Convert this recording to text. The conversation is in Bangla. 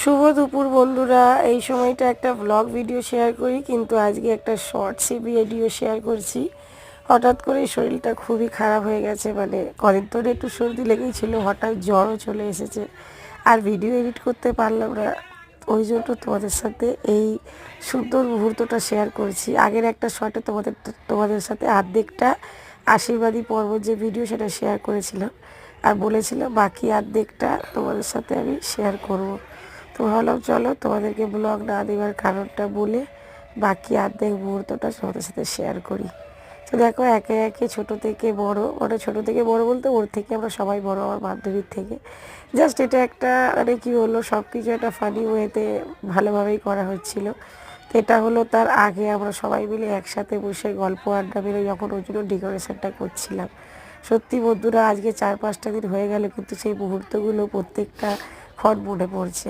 শুভ দুপুর বন্ধুরা। এই সময়টা একটা ব্লগ ভিডিও শেয়ার করি, কিন্তু আজকে একটা শর্টসে ভিডিও শেয়ার করছি। হঠাৎ করে শরীরটা খুবই খারাপ হয়ে গেছে, মানে কদিন ধরে একটু সর্দি লেগেই ছিল, হঠাৎ জ্বরও চলে এসেছে। আর ভিডিও এডিট করতে পারলাম না, ওই জন্য তোমাদের সাথে এই সুন্দর মুহূর্তটা শেয়ার করছি। আগের একটা শর্টে তোমাদের সাথে অর্ধেকটা আশীর্বাদী পর্ব যে ভিডিও সেটা শেয়ার করেছিলাম, আর বলেছিলাম বাকি অর্ধেকটা তোমাদের সাথে আমি শেয়ার করব। তো ভাবলাম চলো তোমাদেরকে ব্লগ না দেওয়ার কারণটা বলে বাকি অর্ধেক মুহূর্তটা তোমাদের সাথে শেয়ার করি। তো দেখো একে একে ছোট থেকে বড়, মানে ছোটো থেকে বড় বলতে ওর থেকে আমরা সবাই বড়, আমার বান্ধবীর থেকে। জাস্ট এটা একটা মানে কী হলো, সব কিছু একটা ফানি ওয়েতে ভালোভাবেই করা হচ্ছিল। তো এটা হলো তার আগে আমরা সবাই মিলে একসাথে বসে গল্প আড্ডা মেরে যখন ওই জন্য ডেকোরেশনটা করছিলাম। সত্যি বন্ধুরা, আজকে 4-5টা দিন হয়ে গেল, কিন্তু সেই মুহূর্তগুলো প্রত্যেকটা ক্ষণ মনে পড়ছে।